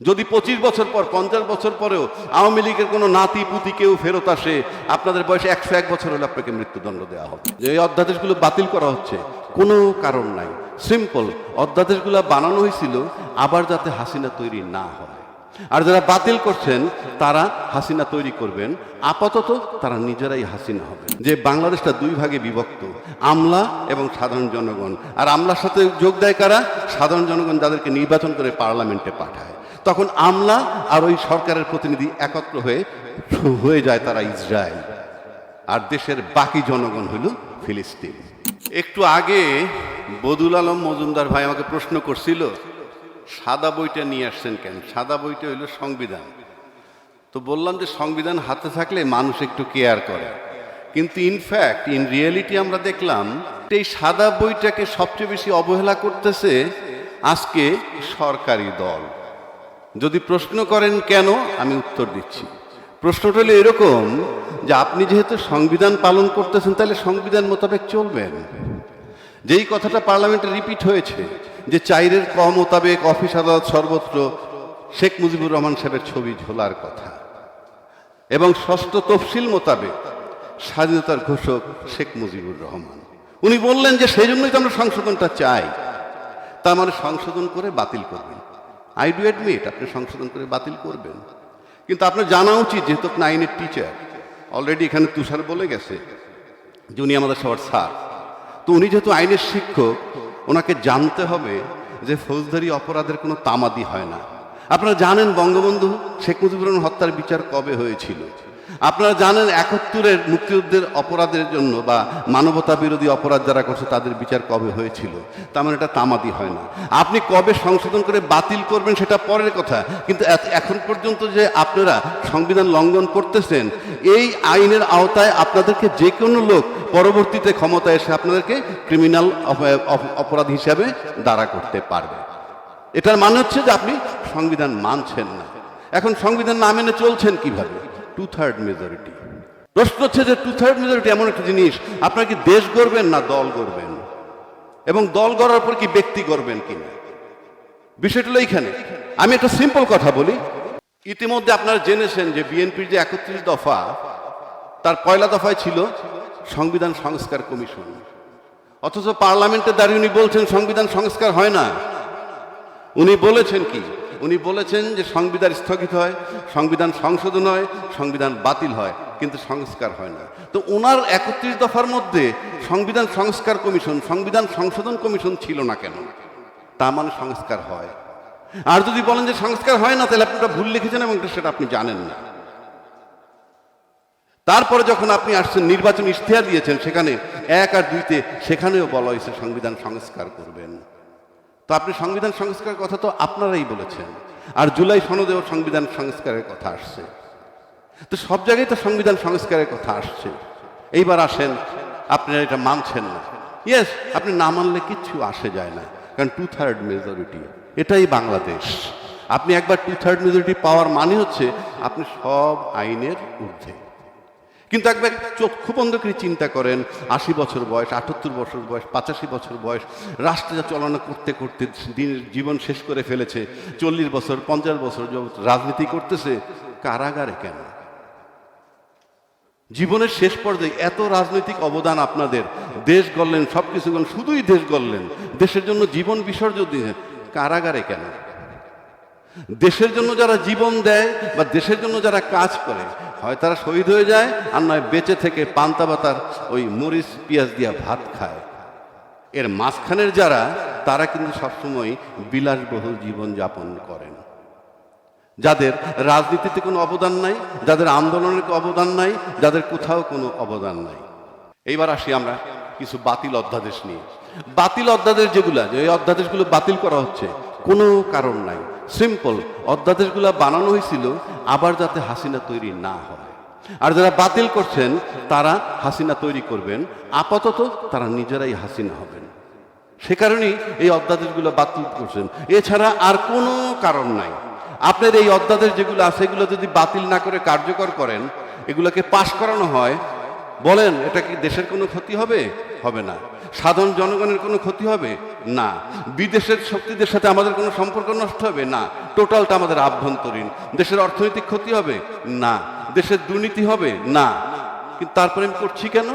যদি 25 বছর পর 50 বছর পরেও আওয়ামী লীগের কোনো নাতি পুতি কেউ ফেরত আসে, আপনাদের বয়সে 101 বছর হলে আপনাকে মৃত্যুদণ্ড দেওয়া হবে। যে এই অধ্যাদেশগুলো বাতিল করা হচ্ছে কোনো কারণ নাই, সিম্পল। অধ্যাদেশগুলো বানানো হয়েছিল আবার যাতে হাসিনা তৈরি না হয়। আর যারা বাতিল করছেন তারা হাসিনা তৈরি করবেন, আপাতত তারা নিজেরাই হাসিনা হবে। যে বাংলাদেশটা দুই ভাগে বিভক্ত, আমলা এবং সাধারণ জনগণ। আর আমলার সাথে যোগ দেয় কারা? সাধারণ জনগণ, যাদেরকে নির্বাচন করে পার্লামেন্টে পাঠায়। তখন আমলা আর ওই সরকারের প্রতিনিধি একত্র হয়ে যায় তারা ইসরায়েল, আর দেশের বাকি জনগণ হইল ফিলিস্তিন। একটু আগে বদুল আলম মজুমদার ভাই আমাকে প্রশ্ন করছিল, সাদা বইটা নিয়ে আসছেন কেন? সাদা বইটা হইল সংবিধান। তো বললাম যে সংবিধান হাতে থাকলে মানুষ একটু কেয়ার করে, কিন্তু ইনফ্যাক্ট ইন রিয়েলিটি আমরা দেখলাম এই সাদা বইটাকে সবচেয়ে বেশি অবহেলা করতেছে আজকে সরকারি দল। যদি প্রশ্ন করেন কেন, আমি উত্তর দিচ্ছি। প্রশ্নটা হলো এরকম যে আপনি যেহেতু সংবিধান পালন করতেছেন, তাহলে সংবিধান মোতাবেক চলবেন। যেই কথাটা পার্লামেন্টে রিপিট হয়েছে যে 4-এর ক মোতাবেক অফিস আদালত সর্বত্র শেখ মুজিবুর রহমান সাহেবের ছবি ঝোলার কথা, এবং 6ষ্ঠ তফসিল মোতাবেক স্বাধীনতার ঘোষক শেখ মুজিবুর রহমান, উনি বললেন যে সেই জন্যই তো আমরা সংশোধনটা চাই। তার মানে সংশোধন করে বাতিল করবেন। আই ডু অ্যাডমিট, আপনি সংশোধন করে বাতিল করবেন, কিন্তু আপনার জানা উচিত, যেহেতু আপনি আইনের টিচার, অলরেডি এখানে তুষার বলে গেছে যে উনি আমাদের সবার স্যার, তো উনি যেহেতু আইনের শিক্ষক, ওনাকে জানতে হবে যে ফৌজদারি অপরাধের কোনো তামাদি হয় না। আপনারা জানেন বঙ্গবন্ধু শেখ মুজিবুর রহমান হত্যার বিচার কবে হয়েছিল। আপনারা জানেন 71-এর মুক্তিযুদ্ধের অপরাধের জন্য বা মানবতা বিরোধী অপরাধ যারা করছে তাদের বিচার কবে হয়েছিল। তার মানে এটা তামাদি হয় না। আপনি কবে সংশোধন করে বাতিল করবেন সেটা পরের কথা, কিন্তু এখন পর্যন্ত যে আপনারা সংবিধান লঙ্ঘন করতেছেন, এই আইনের আওতায় আপনাদেরকে যে কোনো লোক পরবর্তীতে ক্ষমতায় এসে আপনাদেরকে ক্রিমিনাল অপরাধ হিসাবে দাঁড়া করতে পারবে। এটার মানে হচ্ছে যে আপনি সংবিধান মানছেন না। এখন সংবিধান না মেনে চলছেন কিভাবে? 2/3 মেজরিটি। প্রশ্ন হচ্ছে যে 2/3 মেজরিটি এমন একটা জিনিস, আপনারা কি দেশ গড়বেন না দল গড়বেন, এবং দল গড়ার পর কি ব্যক্তি গড়বেন কিনা, বিষয়টা হলো এইখানে। আমি একটা সিম্পল কথা বলি। ইতিমধ্যে আপনারা জেনেছেন যে বিএনপির যে 31 দফা, তার পয়লা দফায় ছিল সংবিধান সংস্কার কমিশন, অথচ পার্লামেন্টে দাঁড়িয়ে উনি বলছেন সংবিধান সংস্কার হয় না। উনি বলেছেন কি? উনি বলেছেন যে সংবিধান স্থগিত হয়, সংবিধান সংশোধন হয়, সংবিধান বাতিল হয়, কিন্তু সংস্কার হয় না। তো ওনার 31 দফার মধ্যে সংবিধান সংস্কার কমিশন, সংবিধান সংশোধন কমিশন ছিল না কেন? তার মানে সংস্কার হয়। আর যদি বলেন যে সংস্কার হয় না, তাহলে আপনারা ভুল লিখেছেন এবং সেটা আপনি জানেন না। তারপরে যখন আপনি আসছেন নির্বাচন ইশতেহার দিয়েছেন, সেখানে 1 আর 2-তে সেখানেও বলা হয়েছে সংবিধান সংস্কার করবেন। তো আপনি সংবিধান সংস্কারের কথা তো আপনারাই বলেছেন, আর জুলাই সনদেও সংবিধান সংস্কারের কথা আসছে। তো সব জায়গায় তো সংবিধান সংস্কারের কথা আসছে। এইবার আসেন, আপনারা এটা মানছেন না। ইয়েস, আপনি না মানলে কিচ্ছু আসে যায় না, কারণ 2/3 মেজরিটি, এটাই বাংলাদেশ। আপনি একবার 2/3 মেজরিটি পাওয়ার মানে হচ্ছে আপনি সব আইনের ঊর্ধ্বে। কিন্তু একবার চক্ষু বন্ধ করে চিন্তা করেন, 80 বছর বয়স, 78 বছর বয়স, 85 বছর বয়স, রাষ্ট্র চালনা করতে করতে দিনের জীবন শেষ করে ফেলেছে, 40 বছর 50 বছর রাজনীতি করতেছে, কারাগারে কেন? জীবনের শেষ পর্যায়ে এত রাজনৈতিক অবদান আপনাদের, দেশ গড়লেন, সবকিছু গড়লেন, শুধুই দেশ গড়লেন, দেশের জন্য জীবন বিসর্জন দিলেন, কারাগারে কেন? দেশের জন্য যারা জীবন দেয় বা দেশের জন্য যারা কাজ করে, হয় তারা শহীদ হয়ে যায়, আর নয় বেঁচে থেকে পান্তা ভাতার ওই মরিচ পেঁয়াজ দিয়া ভাত খায়। এর মাঝখানের যারা, তারা কিন্তু সবসময় বিলাসবহুল জীবন যাপন করেন, যাদের রাজনীতিতে কোনো অবদান নাই, যাদের আন্দোলনের অবদান নাই, যাদের কোথাও কোনো অবদান নাই। এইবার আসি আমরা কিছু বাতিল অধ্যাদেশ নিয়ে। বাতিল অধ্যাদেশ যেগুলা, যে অধ্যাদেশগুলো বাতিল করা হচ্ছে কোনো কারণ নাই, সিম্পল। অধ্যাদেশগুলো বানানো হয়েছিল আবার যাতে হাসিনা তৈরি না হয়। আর যারা বাতিল করছেন তারা হাসিনা তৈরি করবেন, আপাতত তারা নিজেরাই হাসিনা হবেন। সে কারণেই এই অধ্যাদেশগুলো বাতিল করছেন, এছাড়া আর কোনো কারণ নাই। আপনার এই অধ্যাদেশ যেগুলো আছে, এগুলো যদি বাতিল না করে কার্যকর করেন, এগুলোকে পাশ করানো হয়, বলেন, এটা কি দেশের কোনো ক্ষতি হবে? হবে না। সাধারণ জনগণের কোনো ক্ষতি হবে না। বিদেশের শক্তিদের সাথে আমাদের কোনো সম্পর্ক নষ্ট হবে না। টোটালটা আমাদের আভ্যন্তরীণ। দেশের অর্থনৈতিক ক্ষতি হবে না। দেশের দুর্নীতি হবে না। কিন্তু তারপরে আমি করছি কেন?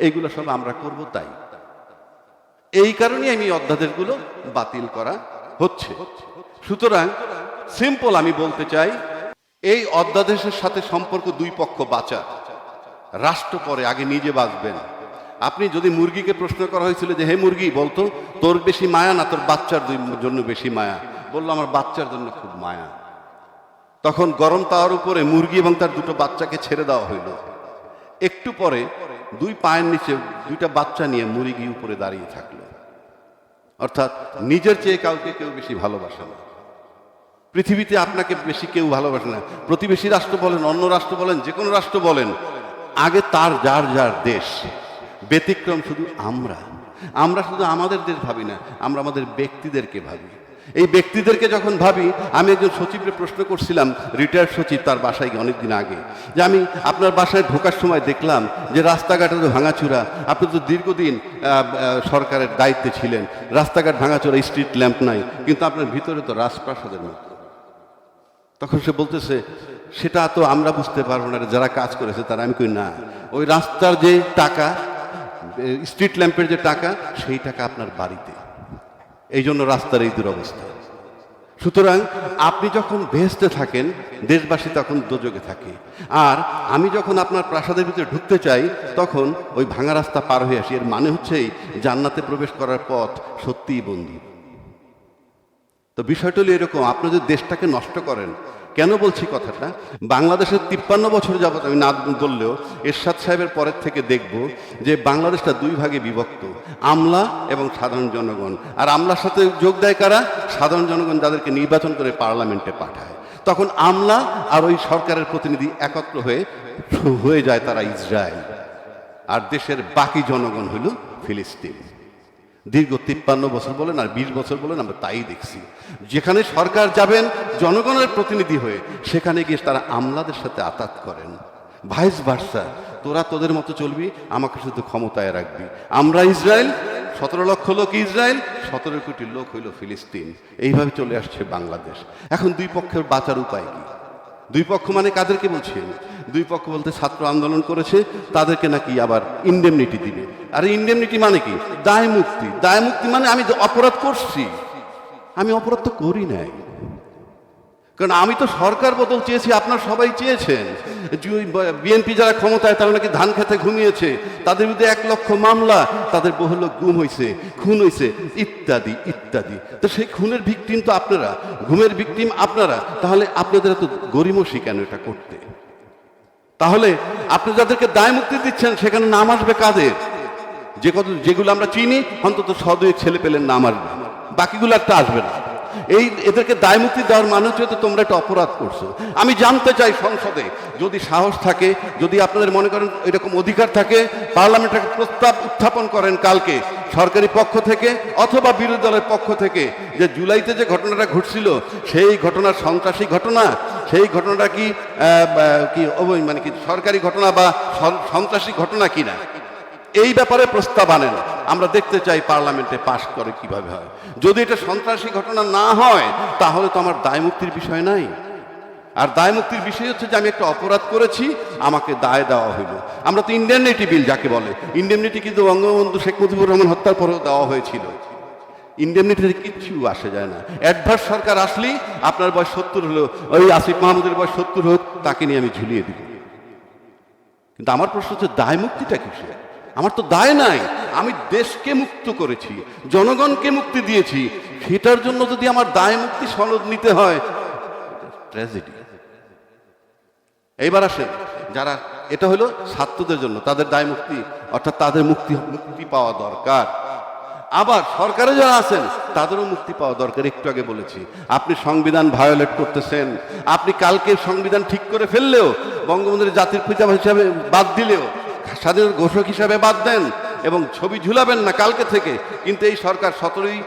এইগুলো সব আমরা করব তাই। এই কারণেই আমি অধ্যাদেশগুলো বাতিল করা হচ্ছে। সুতরাং সিম্পল আমি বলতে চাই, এই অধ্যাদেশের সাথে সম্পর্ক দুই পক্ষ বাঁচা। রাষ্ট্র পরে, আগে নিজে বাঁচবেন। আপনি যদি মুরগিকে প্রশ্ন করা হয়েছিল যে হে মুরগি বলতো তোর বেশি মায়া না তোর বাচ্চার জন্য বেশি মায়া, বললো আমার বাচ্চার জন্য খুব মায়া। তখন গরম তাওয়ার উপরে মুরগি এবং তার দুটো বাচ্চাকে ছেড়ে দেওয়া হইল। একটু পরে দুই পায়ের নিচে দুইটা বাচ্চা নিয়ে মুরগি উপরে দাঁড়িয়ে থাকলো। অর্থাৎ নিজের চেয়ে কাউকে কেউ বেশি ভালোবাসে না। পৃথিবীতে আপনাকে বেশি কেউ ভালোবাসে না। প্রতিবেশী রাষ্ট্র বলেন, অন্য রাষ্ট্র বলেন, যে কোনো রাষ্ট্র বলেন, আগে তার যার যার দেশ। ব্যতিক্রম শুধু আমরা শুধু আমাদের দেশ ভাবি না, আমরা আমাদের ব্যক্তিদেরকে ভাবি। এই ব্যক্তিদেরকে যখন ভাবি, আমি একজন সচিবকে প্রশ্ন করছিলাম, রিটায়ার্ড সচিব, তার বাসায় গিয়ে অনেকদিন আগে, যে আমি আপনার বাসায় ঢোকার সময় দেখলাম যে রাস্তাঘাটের ভাঙাচুরা। আপনি তো দীর্ঘদিন সরকারের দায়িত্বে ছিলেন, রাস্তাঘাট ভাঙাচুরা, স্ট্রিট ল্যাম্প নাই, কিন্তু আপনার ভিতরে তো রাজপ্রাসাদের মতো। তখন সে বলতেছে সেটা তো আমরা বুঝতে পারবো না, যারা কাজ করেছে তারা। আমি কই না, ওই রাস্তার যে টাকা, স্ট্রিট ল্যাম্পের যে টাকা, সেই টাকা আপনার বাড়িতে, এই জন্য রাস্তার এই দুরবস্থা। সুতরাং আপনি যখন বেহেশতে থাকেন, দেশবাসী তখন দোজগে থাকে। আর আমি যখন আপনার প্রাসাদের ভিতরে ঢুকতে চাই, তখন ওই ভাঙা রাস্তা পার হয়ে আসি। এর মানে হচ্ছেই জান্নাতে প্রবেশ করার পথ সত্যিই বন্দী। তো বিষয়টা হলো এরকম, আপনি যদি দেশটাকে নষ্ট করেন। কেন বলছি কথাটা? বাংলাদেশের 53 বছর যাবত, আমি না বললেও এরশাদ সাহেবের পরের থেকে দেখব যে বাংলাদেশটা দুই ভাগে বিভক্ত, আমলা এবং সাধারণ জনগণ। আর আমলার সাথে যোগ দেয় কারা? সাধারণ জনগণ, যাদেরকে নির্বাচন করে পার্লামেন্টে পাঠায়। তখন আমলা আর ওই সরকারের প্রতিনিধি একত্র হয়ে যায় তারা ইসরায়েল। আর দেশের বাকি জনগণ হইল ফিলিস্তিন। দীর্ঘ 53 বছর বলেন আর 20 বছর বলেন, আমরা তাই দেখছি। যেখানে সরকার যাবেন জনগণের প্রতিনিধি হয়ে, সেখানে গিয়ে তারা আমলাদের সাথে আতাত করেন। ভাইস ভার্সা, তোরা তোদের মতো চলবি, আমাকে শুধু ক্ষমতায় রাখবি। আমরা ইসরায়েল, 17 লক্ষ লোক ইসরায়েল, 17 কোটি লোক হইল ফিলিস্তিন। এইভাবে চলে আসছে বাংলাদেশ। এখন দুই পক্ষের বাঁচার উপায় কি? দুই পক্ষ মানে কাদেরকে বলছি? দুই পক্ষ বলতে ছাত্র আন্দোলন করেছে, তাদেরকে নাকি আবার ইন্ডেমনিটি দিবে। আর ইন্ডেমনিটি মানে কি? দায় মুক্তি। দায় মুক্তি মানে আমি অপরাধ করছি, আমি অপরাধ তো করি নাই। কারণ আমি তো সরকার বদল চেয়েছি, আপনার সবাই চেয়েছেন। বিএনপি যারা ক্ষমতায়, তারা নাকি ধান খেতে ঘুমিয়েছে, তাদের বিরুদ্ধে 1 লক্ষ মামলা, তাদের বহু লোক গুম হয়েছে, খুন হয়েছে, ইত্যাদি ইত্যাদি। তো সেই খুনের ভিকটিম তো আপনারা, ঘুমের ভিকটিম আপনারা। তাহলে আপনাদের এত গরিমসি কেন এটা করতে? তাহলে আপনি যাদেরকে দায় মুক্তি দিচ্ছেন, সেখানে নাম আসবে কাদের? যেগুলো আমরা চিনি, অন্তত 100-2 ছেলে পেলেন নাম আসবে, বাকিগুলো একটা আসবে না। এদেরকে দায় মুক্তি দেওয়ার মানে হচ্ছে তোমরা একটা অপরাধ করছো। আমি জানতে চাই, সংসদে যদি সাহস থাকে, যদি আপনাদের মনে করেন এরকম অধিকার থাকে, পার্লামেন্টে প্রস্তাব উত্থাপন করেন কালকে সরকারি পক্ষ থেকে অথবা বিরোধী দলের পক্ষ থেকে, যে জুলাইতে যে ঘটনাটা ঘটছিল, সেই ঘটনার সন্ত্রাসী ঘটনা, সেই ঘটনাটা কি মানে কি সরকারি ঘটনা বা সন্ত্রাসী ঘটনা কিনা, এই ব্যাপারে প্রস্তাব আনেন। আমরা দেখতে চাই পার্লামেন্টে পাশ করে কিভাবে হয়। যদি এটা সন্ত্রাসী ঘটনা না হয়, তাহলে তো আমার দায় মুক্তির বিষয় নাই। আর দায় মুক্তির বিষয় হচ্ছে যে আমি একটা অপরাধ করেছি, আমাকে দায় দেওয়া হইল। আমরা তো ইন্ডেমনিটি বিল যাকে বলে, ইন্ডেমনিটি কিন্তু বঙ্গবন্ধু শেখ মুজিবুর রহমান হত্যার পরেও দেওয়া হয়েছিল। ইন্ডেমনিটিতে কিচ্ছু আসে যায় না। অ্যাডভার্স সরকার আসলেই আপনার বয়স 70 হলো, ওই আসিফ মাহমুদের বয়স 70 হোক, তাকে নিয়ে আমি ঝুলিয়ে দিব। কিন্তু আমার প্রশ্ন হচ্ছে দায় মুক্তিটা কিসে? আমার তো দায় নাই। আমি দেশকে মুক্ত করেছি, জনগণকে মুক্তি দিয়েছি, সেটার জন্য যদি আমার দায় মুক্তি সনদ নিতে হয়, ট্র্যাজেডি। এইবার আসেন, যারা এটা হলো ছাত্রদের জন্য, তাদের দায় মুক্তি, অর্থাৎ তাদের মুক্তি পাওয়া দরকার। আবার সরকারে যারা আছেন তাদেরও মুক্তি পাওয়া দরকার। একটু আগে বলেছি, আপনি সংবিধান ভায়োলেট করতেছেন। আপনি কালকে সংবিধান ঠিক করে ফেললেও, বঙ্গবন্ধুর জাতির পিতা হিসাবে বাদ দিলেও, স্বাধীনতা ঘোষক হিসাবে বাদ দেন এবং ছবি ঝুলাবেন না কালকে থেকে, কিন্তু এই সরকার 17ই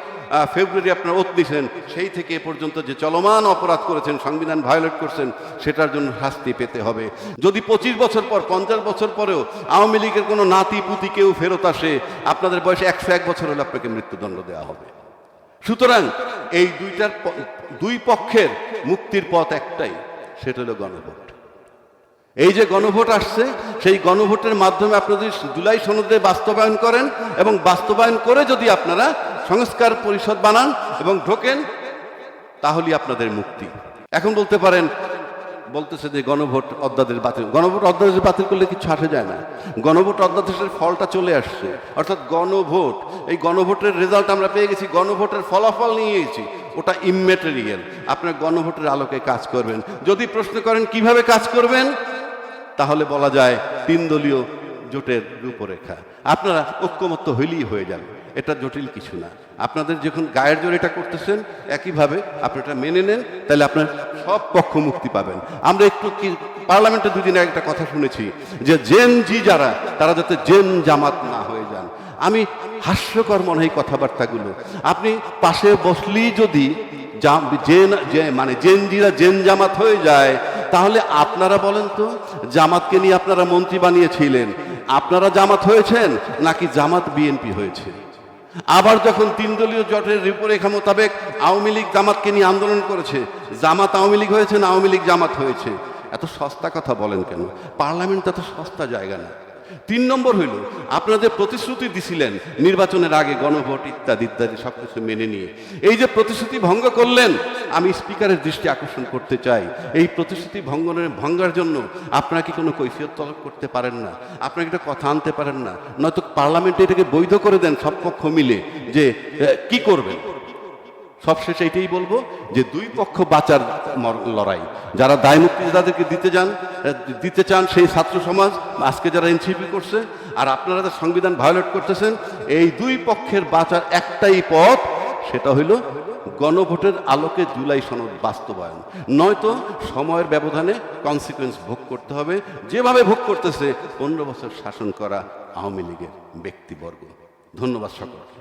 ফেব্রুয়ারি আপনারা ওত নিছেন, সেই থেকে এ পর্যন্ত যে চলমান অপরাধ করেছেন, সংবিধান ভায়োলেট করছেন, সেটার জন্য শাস্তি পেতে হবে। যদি 25 বছর পর 50 বছর পরেও আওয়ামী লীগের কোনো নাতি পুতি কেউ ফেরত আসে, আপনাদের বয়সে 101 বছর হলে আপনাকে মৃত্যুদণ্ড দেওয়া হবে। সুতরাং এই দুই পক্ষের মুক্তির পথ একটাই, সেটা হলো গণভোট। এই যে গণভোট আসছে, সেই গণভোটের মাধ্যমে আপনারা যদি জুলাই সনদে বাস্তবায়ন করেন এবং বাস্তবায়ন করে যদি আপনারা সংস্কার পরিষদ বানান এবং ঢোকেন, তাহলেই আপনাদের মুক্তি। এখন বলতে পারেন, বলতেছে যে গণভোট অধ্যাদেশ বাতিল। গণভোট অধ্যাদেশ বাতিল করলে কিছু আসে যায় না। গণভোট অধ্যাদেশের ফলটা চলে আসছে, অর্থাৎ গণভোট, এই গণভোটের রেজাল্ট আমরা পেয়ে গেছি, গণভোটের ফলাফল নিয়ে গেছি, ওটা ইমম্যাটেরিয়াল। আপনার গণভোটের আলোকে কাজ করবেন। যদি প্রশ্ন করেন কিভাবে কাজ করবেন, তাহলে বলা যায় 3 দলীয় জোটের রূপরেখা। আপনারা ঐক্যমত্য হইলেই হয়ে যাবে, এটা জটিল কিছু না। আপনাদের যখন গায়ের জোর এটা করতেছেন, একইভাবে আপনি এটা মেনে নেন, তাহলে আপনার সব পক্ষ মুক্তি পাবেন। আমরা একটু পার্লামেন্টে 2 দিন আগে একটা কথা শুনেছি যে জেন জি যারা, তারা যাতে জেন জামাত না হয়ে যান। আমি হাস্যকর মনে হয় কথাবার্তাগুলো। আপনি পাশে বসলেই যদি জেনজিরা জেন জামাত হয়ে যায়, তাহলে আপনারা বলেন তো, জামাতকে নিয়ে আপনারা মন্ত্রী বানিয়েছিলেন, আপনারা জামাত হয়েছেন নাকি জামাত বিএনপি হয়েছে? আবার যখন 3 দলীয় জোটের রূপরেখা মোতাবেক আওয়ামী লীগ জামাতকে নিয়ে আন্দোলন করেছে, জামাত আওয়ামী লীগ হয়েছে না আওয়ামী লীগ জামাত হয়েছে? এত সস্তা কথা বলেন কেন? পার্লামেন্ট এত সস্তা জায়গা না। 3 নম্বর হইল, আপনারা যে প্রতিশ্রুতি দিছিলেন নির্বাচনের আগে, গণভোট ইত্যাদি ইত্যাদি সবকিছু মেনে নিয়ে, এই যে প্রতিশ্রুতি ভঙ্গ করলেন, আমি স্পিকারের দৃষ্টি আকর্ষণ করতে চাই, এই প্রতিশ্রুতি ভঙ্গের জন্য আপনারা কি কোনো কৈফিয়ত তলব করতে পারেন না? আপনারা কি একটা কথা আনতে পারেন না? নয়তো পার্লামেন্টে এটাকে বৈধ করে দেন সব পক্ষ মিলে, যে কি করবেন। সবশেষে এটাই বলবো যে 2 পক্ষ বাঁচার লড়াই। যারা দায় মুক্তি যাদেরকে দিতে চান, সেই ছাত্র সমাজ, আজকে যারা এনসিপি করছে, আর আপনারা যারা সংবিধান ভায়োলেট করতেছেন, এই 2 পক্ষের বাঁচার একটাই পথ, সেটা হইল গণভোটের আলোকে জুলাই সনদ বাস্তবায়ন। নয়তো সময়ের ব্যবধানে কনসিকুয়েন্স ভোগ করতে হবে, যেভাবে ভোগ করতেছে 15 বছর শাসন করা আওয়ামী লীগের ব্যক্তিবর্গ। ধন্যবাদ সকলকে।